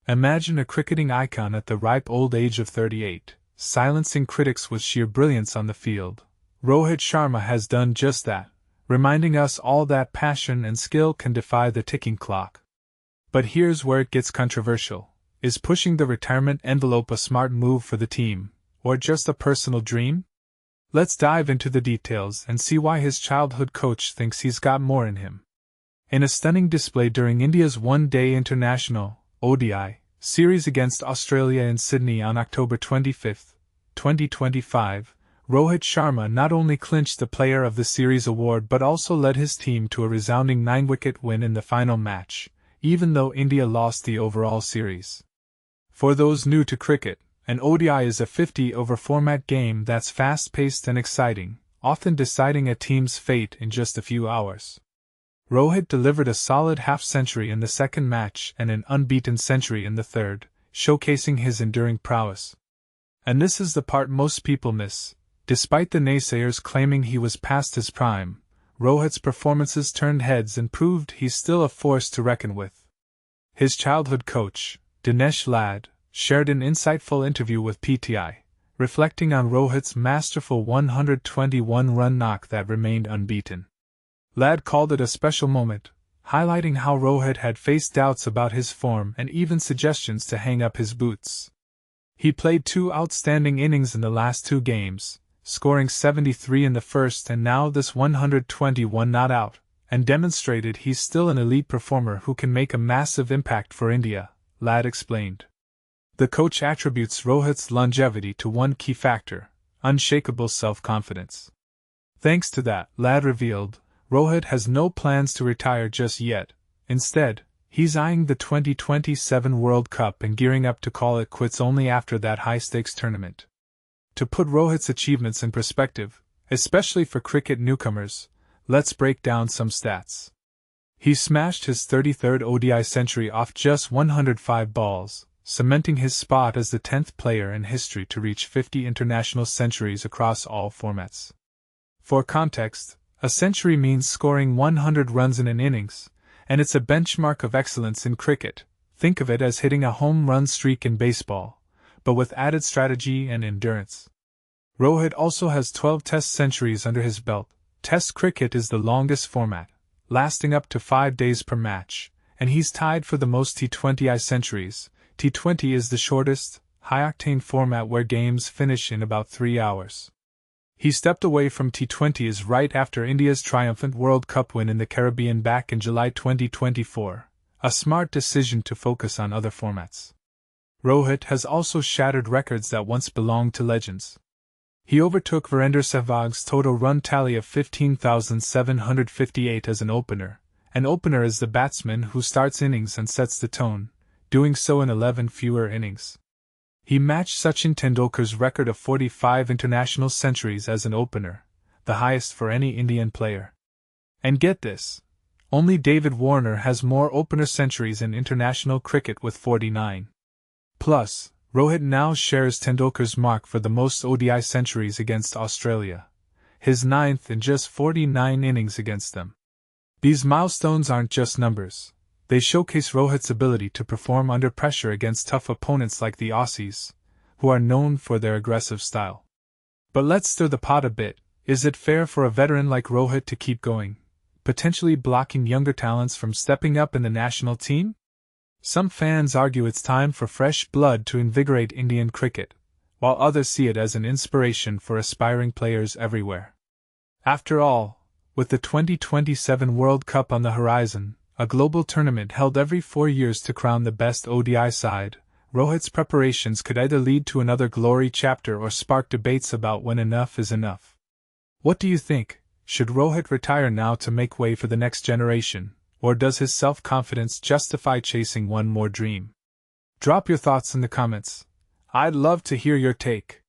Imagine a cricketing icon at the ripe old age of 38, silencing critics with sheer brilliance on the field. Rohit Sharma has done just that, reminding us all that passion and skill can defy the ticking clock. But here's where it gets controversial. Is pushing the retirement envelope a smart move for the team, or just a personal dream? Let's dive into the details and see why his childhood coach thinks he's got more in him. In a stunning display during India's one-day international ODI series against Australia in Sydney on October 25, 2025, Rohit Sharma not only clinched the Player of the Series award but also led his team to a resounding 9-wicket win in the final match, even though India lost the overall series. For those new to cricket, an ODI is a 50-over format game that's fast-paced and exciting, often deciding a team's fate in just a few hours. Rohit delivered a solid half-century in the second match and an unbeaten century in the third, showcasing his enduring prowess. And this is the part most people miss. Despite the naysayers claiming he was past his prime, Rohit's performances turned heads and proved he's still a force to reckon with. His childhood coach, Dinesh Lad, shared an insightful interview with PTI, reflecting on Rohit's masterful 121-run knock that remained unbeaten. Lad called it a special moment, highlighting how Rohit had faced doubts about his form and even suggestions to hang up his boots. He played 2 outstanding innings in the last 2 games, scoring 73 in the first and now this 121 not out, and demonstrated he's still an elite performer who can make a massive impact for India, Lad explained. The coach attributes Rohit's longevity to one key factor: unshakable self-confidence. Thanks to that, Lad revealed, Rohit has no plans to retire just yet. Instead, he's eyeing the 2027 World Cup and gearing up to call it quits only after that high-stakes tournament. To put Rohit's achievements in perspective, especially for cricket newcomers, let's break down some stats. He smashed his 33rd ODI century off just 105 balls, cementing his spot as the 10th player in history to reach 50 international centuries across all formats. For context, a century means scoring 100 runs in an innings, and it's a benchmark of excellence in cricket. Think of it as hitting a home run streak in baseball, but with added strategy and endurance. Rohit also has 12 Test centuries under his belt. Test cricket is the longest format, lasting up to 5 days per match, and he's tied for the most T20I centuries. T20 is the shortest, high-octane format where games finish in about 3 hours. He stepped away from T20s right after India's triumphant World Cup win in the Caribbean back in July 2024, a smart decision to focus on other formats. Rohit has also shattered records that once belonged to legends. He overtook Virender Sehwag's total run tally of 15,758 as an opener. An opener is the batsman who starts innings and sets the tone, doing so in 11 fewer innings. He matched Sachin Tendulkar's record of 45 international centuries as an opener, the highest for any Indian player. And get this, only David Warner has more opener centuries in international cricket with 49. Plus, Rohit now shares Tendulkar's mark for the most ODI centuries against Australia, his 9th in just 49 innings against them. These milestones aren't just numbers. They showcase Rohit's ability to perform under pressure against tough opponents like the Aussies, who are known for their aggressive style. But let's stir the pot a bit. Is it fair for a veteran like Rohit to keep going, potentially blocking younger talents from stepping up in the national team? Some fans argue it's time for fresh blood to invigorate Indian cricket, while others see it as an inspiration for aspiring players everywhere. After all, with the 2027 World Cup on the horizon, a global tournament held every 4 years to crown the best ODI side, Rohit's preparations could either lead to another glory chapter or spark debates about when enough is enough. What do you think? Should Rohit retire now to make way for the next generation, or does his self-confidence justify chasing one more dream? Drop your thoughts in the comments. I'd love to hear your take.